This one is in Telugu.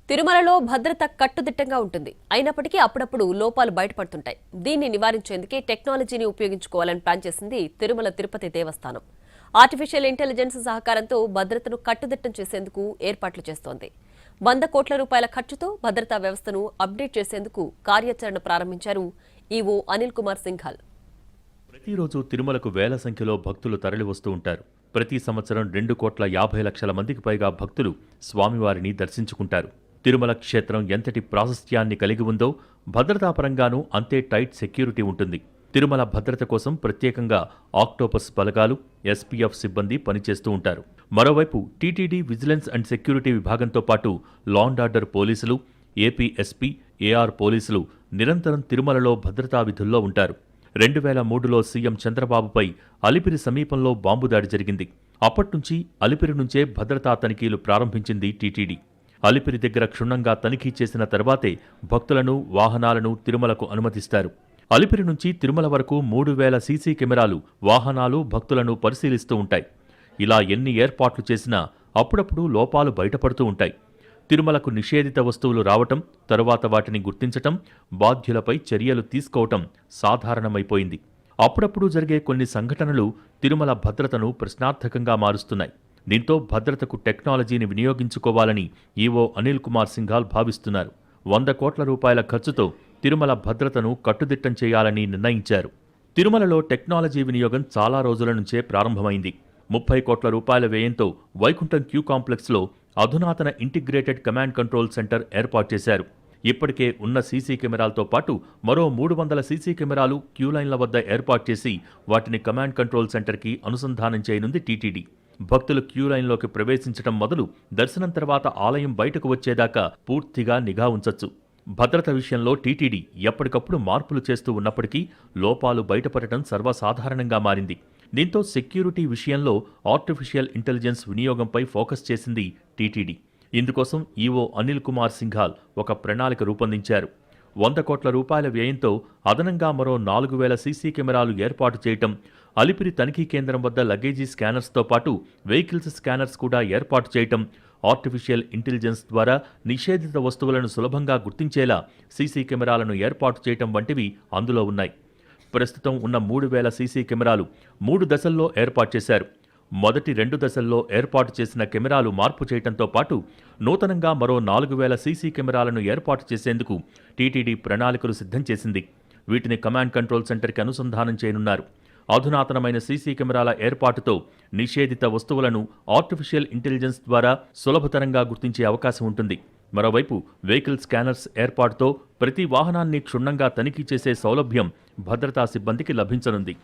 తిరుమలలో భద్రత కట్టుదిట్టంగా ఉంటుంది. అయినప్పటికీ అప్పుడప్పుడు లోపాలు బయటపడుతుంటాయి. దీన్ని నివారించేందుకే టెక్నాలజీని ఉపయోగించుకోవాలని ప్లాన్ చేసింది తిరుమల తిరుపతి దేవస్థానం. ఆర్టిఫిషియల్ ఇంటెలిజెన్స్ సహకారంతో భద్రతను కట్టుదిట్టం చేసేందుకు ఏర్పాట్లు చేస్తోంది. 100 కోట్ల రూపాయల ఖర్చుతో భద్రతా వ్యవస్థను అప్డేట్ చేసేందుకు కార్యాచరణ ప్రారంభించారు ఈవో అనిల్ కుమార్ సింఘాల్. ప్రతిరోజు తిరుమలకు వేల సంఖ్యలో భక్తులు తరలివస్తూ ఉంటారు. ప్రతి సంవత్సరం 2,50,00,000 మందికి పైగా భక్తులు స్వామివారిని దర్శించుకుంటారు. తిరుమల క్షేత్రం ఎంతటి ప్రాశస్త్యాన్ని కలిగి ఉందో భద్రతాపరంగానూ అంతే టైట్ సెక్యూరిటీ ఉంటుంది. తిరుమల భద్రత కోసం ప్రత్యేకంగా ఆక్టోపస్ బలగాలు, ఎస్పీఎఫ్ సిబ్బంది పనిచేస్తూ ఉంటారు. మరోవైపు టీటీడీ విజిలెన్స్ అండ్ సెక్యూరిటీ విభాగంతో పాటు లా అండ్ ఆర్డర్ పోలీసులు, ఏపీ ఎస్పీ, ఏఆర్ పోలీసులు నిరంతరం తిరుమలలో భద్రతా విధుల్లో ఉంటారు. 2003లో సీఎం చంద్రబాబుపై అలిపిరి సమీపంలో బాంబు దాడి జరిగింది. అప్పట్నుంచి అలిపిరి నుంచే భద్రతా తనిఖీలు ప్రారంభించింది టీటీడీ. అలిపిరి దగ్గర క్షుణ్ణంగా తనిఖీ చేసిన తర్వాతే భక్తులను, వాహనాలను తిరుమలకు అనుమతిస్తారు. అలిపిరి నుంచి తిరుమల వరకు 3,000 సీసీ కెమెరాలు వాహనాలు, భక్తులను పరిశీలిస్తూ ఉంటాయి. ఇలా ఎన్ని ఏర్పాట్లు చేసినా అప్పుడప్పుడు లోపాలు బయటపడుతూ ఉంటాయి. తిరుమలకు నిషేధిత వస్తువులు రావటం, తరువాత వాటిని గుర్తించటం, బాధ్యులపై చర్యలు తీసుకోవటం సాధారణమైపోయింది. అప్పుడప్పుడు జరిగే కొన్ని సంఘటనలు తిరుమల భద్రతను ప్రశ్నార్థకంగా మారుస్తున్నాయి. దీంతో భద్రతకు టెక్నాలజీని వినియోగించుకోవాలని ఈవో అనిల్ కుమార్ సింఘాల్ భావిస్తున్నారు. 100 కోట్ల రూపాయల ఖర్చుతో తిరుమల భద్రతను కట్టుదిట్టం చేయాలని నిర్ణయించారు. తిరుమలలో టెక్నాలజీ వినియోగం చాలా రోజుల నుంచే ప్రారంభమైంది. 30 కోట్ల రూపాయల వ్యయంతో వైకుంఠం క్యూ కాంప్లెక్స్లో అధునాతన ఇంటిగ్రేటెడ్ కమాండ్ కంట్రోల్ సెంటర్ ఏర్పాటు చేశారు. ఇప్పటికే ఉన్న సీసీ కెమెరాలతో పాటు మరో 300 సీసీ కెమెరాలు క్యూ లైన్ల వద్ద ఏర్పాటు చేసి వాటిని కమాండ్ కంట్రోల్ సెంటర్కి అనుసంధానం చేయనుంది టీటీడీ. భక్తులు క్యూ లైన్లోకి ప్రవేశించడం మొదలు దర్శనం తర్వాత ఆలయం బయటకు వచ్చేదాకా పూర్తిగా నిఘా ఉంచొచ్చు. భద్రత విషయంలో టీటీడీ ఎప్పటికప్పుడు మార్పులు చేస్తూ ఉన్నప్పటికీ లోపాలు బయటపడటం సర్వసాధారణంగా మారింది. దీంతో సెక్యూరిటీ విషయంలో ఆర్టిఫిషియల్ ఇంటెలిజెన్స్ వినియోగంపై ఫోకస్ చేసింది టీటీడీ. ఇందుకోసం ఈవో అనిల్ కుమార్ సింఘాల్ ఒక ప్రణాళిక రూపొందించారు. 100 కోట్ల రూపాయల వ్యయంతో అదనంగా మరో 4,000 సీసీ కెమెరాలు ఏర్పాటు చేయటం, అలిపిరి తనిఖీ కేంద్రం వద్ద లగేజీ స్కానర్స్తో పాటు వెహికల్స్ స్కానర్స్ కూడా ఏర్పాటు చేయటం, ఆర్టిఫిషియల్ ఇంటెలిజెన్స్ ద్వారా నిషేధిత వస్తువులను సులభంగా గుర్తించేలా సీసీ కెమెరాలను ఏర్పాటు చేయటం వంటివి అందులో ఉన్నాయి. ప్రస్తుతం ఉన్న 3,000 సీసీ కెమెరాలు 3 దశల్లో ఏర్పాటు చేశారు. మొదటి 2 దశల్లో ఏర్పాటు చేసిన కెమెరాలు మార్పు చేయడంతో పాటు నూతనంగా మరో 4,000 సీసీ కెమెరాలను ఏర్పాటు చేసేందుకు టీటీడీ ప్రణాళికలు సిద్ధం చేసింది. వీటిని కమాండ్ కంట్రోల్ సెంటర్కి అనుసంధానం చేయనున్నారు. అధునాతనమైన సీసీ కెమెరాల ఏర్పాటుతో నిషేధిత వస్తువులను ఆర్టిఫిషియల్ ఇంటెలిజెన్స్ ద్వారా సులభతరంగా గుర్తించే అవకాశం ఉంటుంది. మరోవైపు వెహికల్ స్కానర్స్ ఏర్పాటుతో ప్రతి వాహనాన్ని క్షుణ్ణంగా తనిఖీ చేసే సౌలభ్యం భద్రతా సిబ్బందికి లభించనుంది.